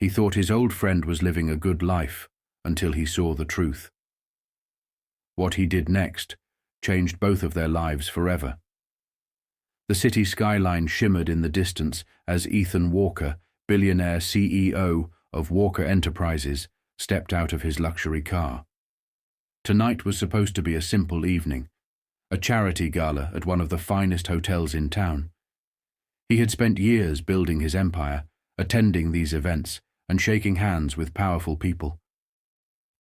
He thought his old friend was living a good life until he saw the truth. What he did next changed both of their lives forever. The city skyline shimmered in the distance as Ethan Walker, billionaire CEO of Walker Enterprises, stepped out of his luxury car. Tonight was supposed to be a simple evening, a charity gala at one of the finest hotels in town. He had spent years building his empire, attending these events, and shaking hands with powerful people.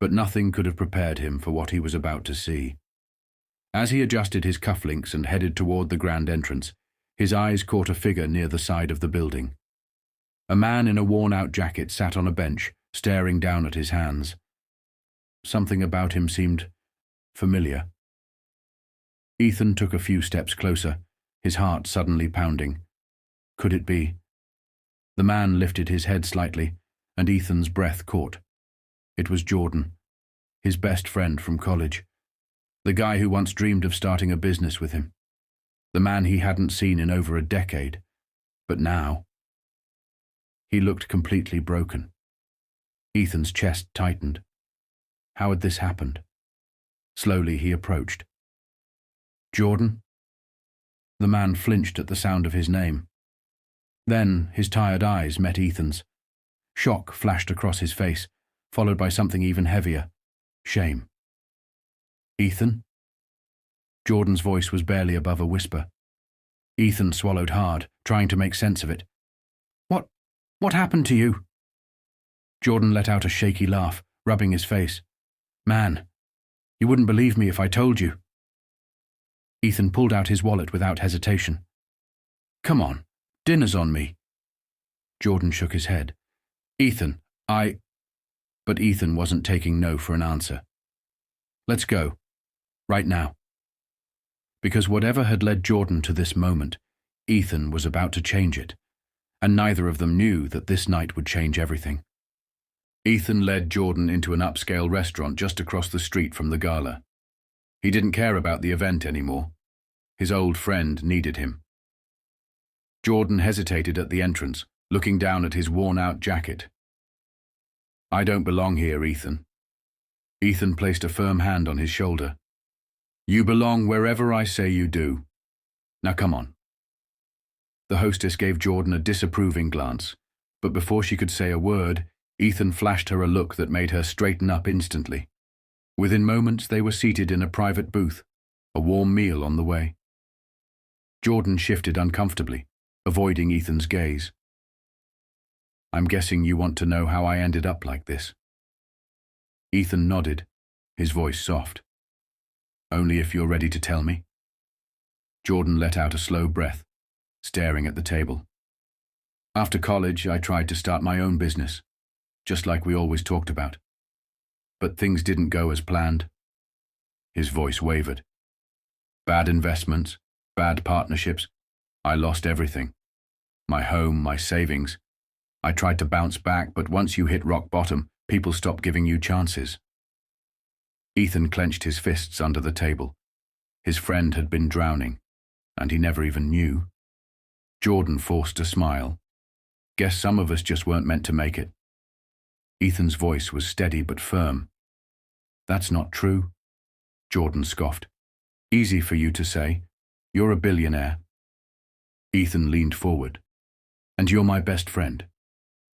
But nothing could have prepared him for what he was about to see. As he adjusted his cufflinks and headed toward the grand entrance, his eyes caught a figure near the side of the building. A man in a worn-out jacket sat on a bench, staring down at his hands. Something about him seemed familiar. Ethan took a few steps closer, his heart suddenly pounding. Could it be? The man lifted his head slightly, and Ethan's breath caught. It was Jordan, his best friend from college, the guy who once dreamed of starting a business with him, the man he hadn't seen in over a decade. But now, he looked completely broken. Ethan's chest tightened. How had this happened? Slowly he approached. Jordan? The man flinched at the sound of his name. Then his tired eyes met Ethan's. Shock flashed across his face, followed by something even heavier: shame. Ethan? Jordan's voice was barely above a whisper. Ethan swallowed hard, trying to make sense of it. What happened to you? Jordan let out a shaky laugh, rubbing his face. Man, you wouldn't believe me if I told you. Ethan pulled out his wallet without hesitation. Come on, dinner's on me. Jordan shook his head. Ethan, But Ethan wasn't taking no for an answer. Let's go. Right now. Because whatever had led Jordan to this moment, Ethan was about to change it, and neither of them knew that this night would change everything. Ethan led Jordan into an upscale restaurant just across the street from the gala. He didn't care about the event anymore. His old friend needed him. Jordan hesitated at the entrance, looking down at his worn-out jacket. I don't belong here, Ethan. Ethan placed a firm hand on his shoulder. You belong wherever I say you do. Now come on. The hostess gave Jordan a disapproving glance, but before she could say a word, Ethan flashed her a look that made her straighten up instantly. Within moments they were seated in a private booth, a warm meal on the way. Jordan shifted uncomfortably, avoiding Ethan's gaze. I'm guessing you want to know how I ended up like this. Ethan nodded, his voice soft. Only if you're ready to tell me. Jordan let out a slow breath, staring at the table. After college, I tried to start my own business, just like we always talked about. But things didn't go as planned. His voice wavered. Bad investments, bad partnerships. I lost everything. My home, my savings. I tried to bounce back, but once you hit rock bottom, people stop giving you chances. Ethan clenched his fists under the table. His friend had been drowning, and he never even knew. Jordan forced a smile. Guess some of us just weren't meant to make it. Ethan's voice was steady but firm. That's not true, Jordan scoffed. Easy for you to say. You're a billionaire. Ethan leaned forward. And you're my best friend.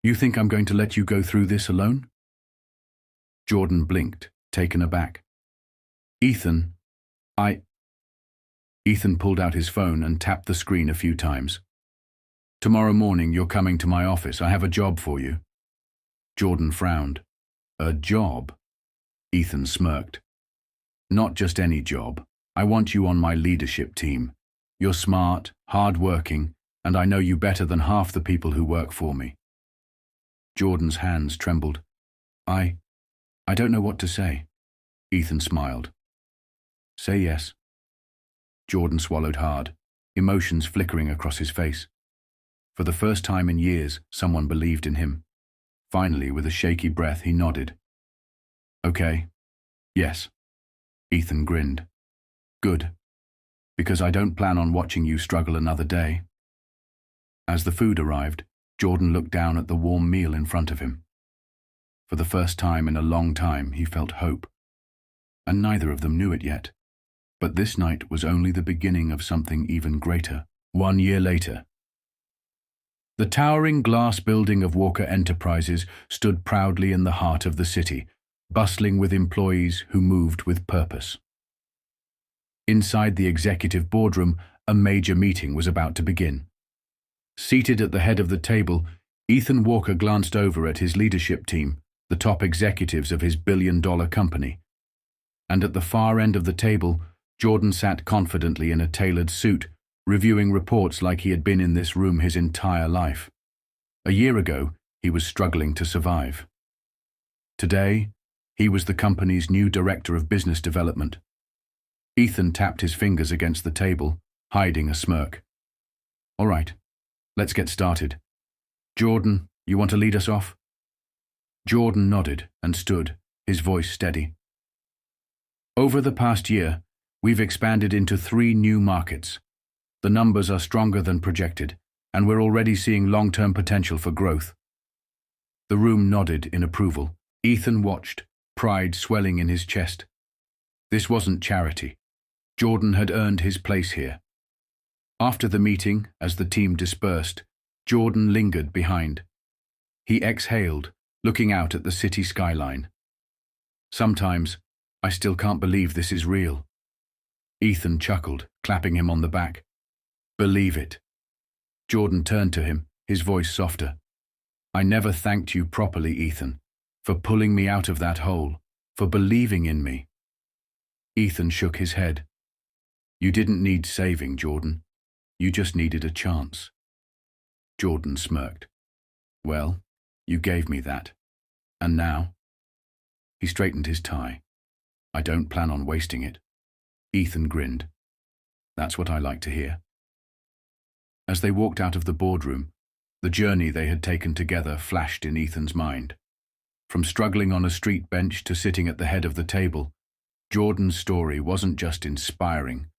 You think I'm going to let you go through this alone? Jordan blinked, taken aback. Ethan, Ethan pulled out his phone and tapped the screen a few times. Tomorrow morning you're coming to my office. I have a job for you. Jordan frowned. A job? Ethan smirked. Not just any job. I want you on my leadership team. You're smart, hard-working, and I know you better than half the people who work for me. Jordan's hands trembled. I don't know what to say. Ethan smiled. Say yes. Jordan swallowed hard, emotions flickering across his face. For the first time in years, someone believed in him. Finally, with a shaky breath, he nodded. Okay. Yes. Ethan grinned. Good. Because I don't plan on watching you struggle another day. As the food arrived, Jordan looked down at the warm meal in front of him. For the first time in a long time, he felt hope. And neither of them knew it yet. But this night was only the beginning of something even greater. 1 year later. The towering glass building of Walker Enterprises stood proudly in the heart of the city, bustling with employees who moved with purpose. Inside the executive boardroom, a major meeting was about to begin. Seated at the head of the table, Ethan Walker glanced over at his leadership team, the top executives of his billion-dollar company. And at the far end of the table, Jordan sat confidently in a tailored suit, reviewing reports like he had been in this room his entire life. A year ago, he was struggling to survive. Today, he was the company's new director of business development. Ethan tapped his fingers against the table, hiding a smirk. "All right, let's get started. Jordan, you want to lead us off?" Jordan nodded and stood, his voice steady. "Over the past year, we've expanded into 3 new markets. The numbers are stronger than projected, and we're already seeing long-term potential for growth." The room nodded in approval. Ethan watched, pride swelling in his chest. This wasn't charity. Jordan had earned his place here. After the meeting, as the team dispersed, Jordan lingered behind. He exhaled, looking out at the city skyline. "Sometimes, I still can't believe this is real." Ethan chuckled, clapping him on the back. "Believe it." Jordan turned to him, his voice softer. "I never thanked you properly, Ethan, for pulling me out of that hole, for believing in me." Ethan shook his head. "You didn't need saving, Jordan. You just needed a chance." Jordan smirked. "Well, you gave me that. And now?" He straightened his tie. "I don't plan on wasting it." Ethan grinned. "That's what I like to hear." As they walked out of the boardroom, the journey they had taken together flashed in Ethan's mind. From struggling on a street bench to sitting at the head of the table, Jordan's story wasn't just inspiring.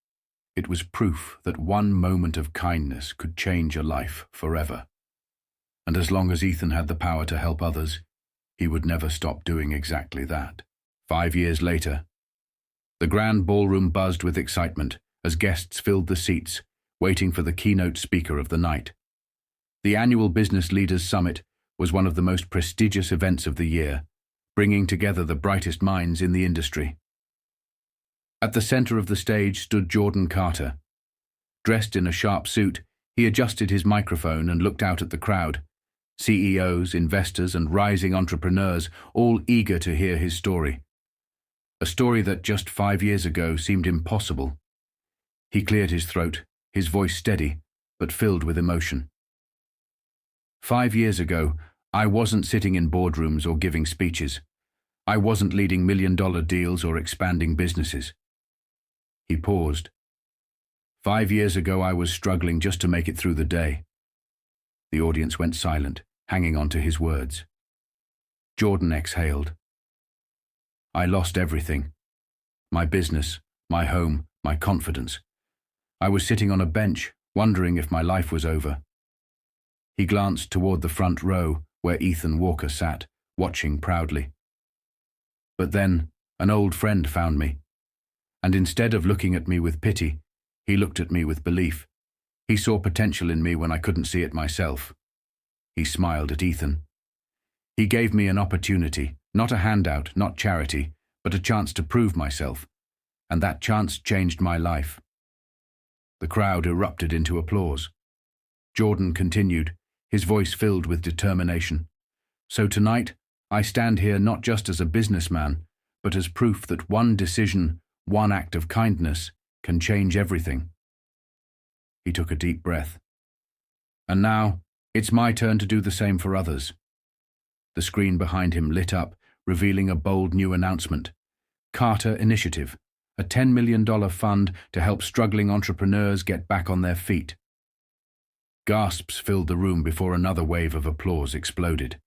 It was proof that one moment of kindness could change a life forever. And as long as Ethan had the power to help others, he would never stop doing exactly that. 5 years later, the grand ballroom buzzed with excitement as guests filled the seats, waiting for the keynote speaker of the night. The annual Business Leaders Summit was one of the most prestigious events of the year, bringing together the brightest minds in the industry. At the center of the stage stood Jordan Carter. Dressed in a sharp suit, he adjusted his microphone and looked out at the crowd. CEOs, investors, and rising entrepreneurs, all eager to hear his story. A story that just 5 years ago seemed impossible. He cleared his throat, his voice steady, but filled with emotion. 5 years ago, I wasn't sitting in boardrooms or giving speeches. I wasn't leading million-dollar deals or expanding businesses. He paused. 5 years ago, I was struggling just to make it through the day. The audience went silent, hanging on to his words. Jordan exhaled. I lost everything. My business, my home, my confidence. I was sitting on a bench, wondering if my life was over. He glanced toward the front row, where Ethan Walker sat, watching proudly. But then, an old friend found me. And instead of looking at me with pity, he looked at me with belief. He saw potential in me when I couldn't see it myself. He smiled at Ethan. He gave me an opportunity, not a handout, not charity, but a chance to prove myself. And that chance changed my life. The crowd erupted into applause. Jordan continued, his voice filled with determination. So tonight, I stand here not just as a businessman, but as proof that one decision, one act of kindness, can change everything. He took a deep breath. And now, it's my turn to do the same for others. The screen behind him lit up, revealing a bold new announcement. Carter Initiative, a $10 million fund to help struggling entrepreneurs get back on their feet. Gasps filled the room before another wave of applause exploded.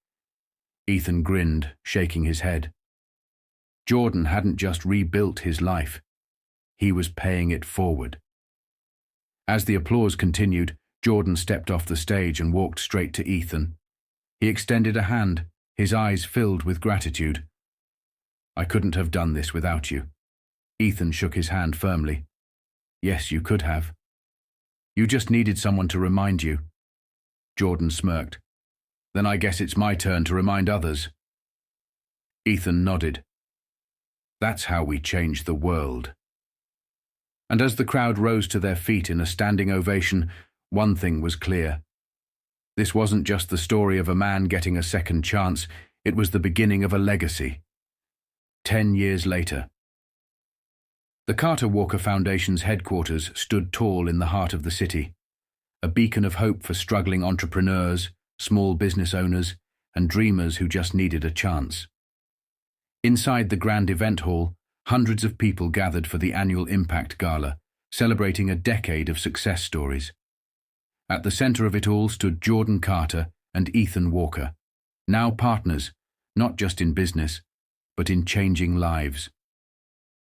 Ethan grinned, shaking his head. Jordan hadn't just rebuilt his life. He was paying it forward. As the applause continued, Jordan stepped off the stage and walked straight to Ethan. He extended a hand, his eyes filled with gratitude. "I couldn't have done this without you." Ethan shook his hand firmly. "Yes, you could have. You just needed someone to remind you." Jordan smirked. "Then I guess it's my turn to remind others." Ethan nodded. "That's how we change the world." And as the crowd rose to their feet in a standing ovation, one thing was clear. This wasn't just the story of a man getting a second chance, it was the beginning of a legacy. 10 years later. The Carter Walker Foundation's headquarters stood tall in the heart of the city, a beacon of hope for struggling entrepreneurs, small business owners, and dreamers who just needed a chance. Inside the grand event hall, hundreds of people gathered for the annual Impact Gala, celebrating a decade of success stories. At the center of it all stood Jordan Carter and Ethan Walker, now partners, not just in business, but in changing lives.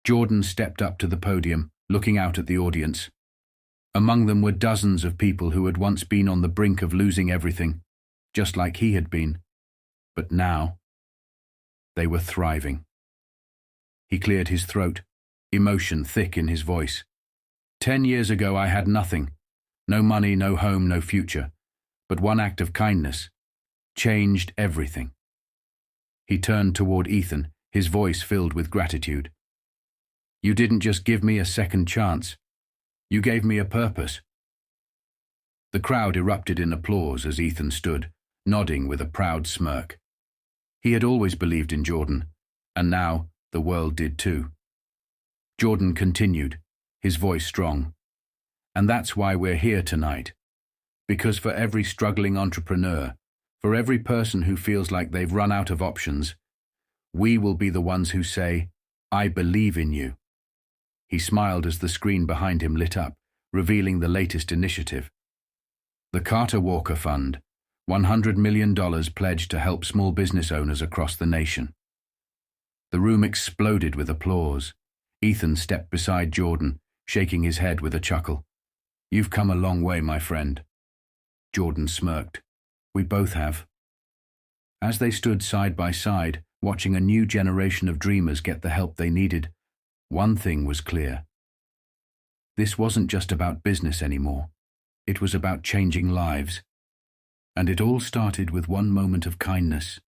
Jordan stepped up to the podium, looking out at the audience. Among them were dozens of people who had once been on the brink of losing everything, just like he had been. But now, they were thriving. He cleared his throat, emotion thick in his voice. 10 years ago I had nothing. No money, no home, no future. But one act of kindness changed everything. He turned toward Ethan, his voice filled with gratitude. "You didn't just give me a second chance. You gave me a purpose." The crowd erupted in applause as Ethan stood, nodding with a proud smirk. He had always believed in Jordan, and now the world did too. Jordan continued, his voice strong. "And that's why we're here tonight. Because for every struggling entrepreneur, for every person who feels like they've run out of options, we will be the ones who say, 'I believe in you.'" He smiled as the screen behind him lit up, revealing the latest initiative. The Carter Walker Fund, $100 million pledged to help small business owners across the nation. The room exploded with applause. Ethan stepped beside Jordan, shaking his head with a chuckle. "You've come a long way, my friend." Jordan smirked. "We both have." As they stood side by side, watching a new generation of dreamers get the help they needed, one thing was clear. This wasn't just about business anymore. It was about changing lives. And it all started with one moment of kindness.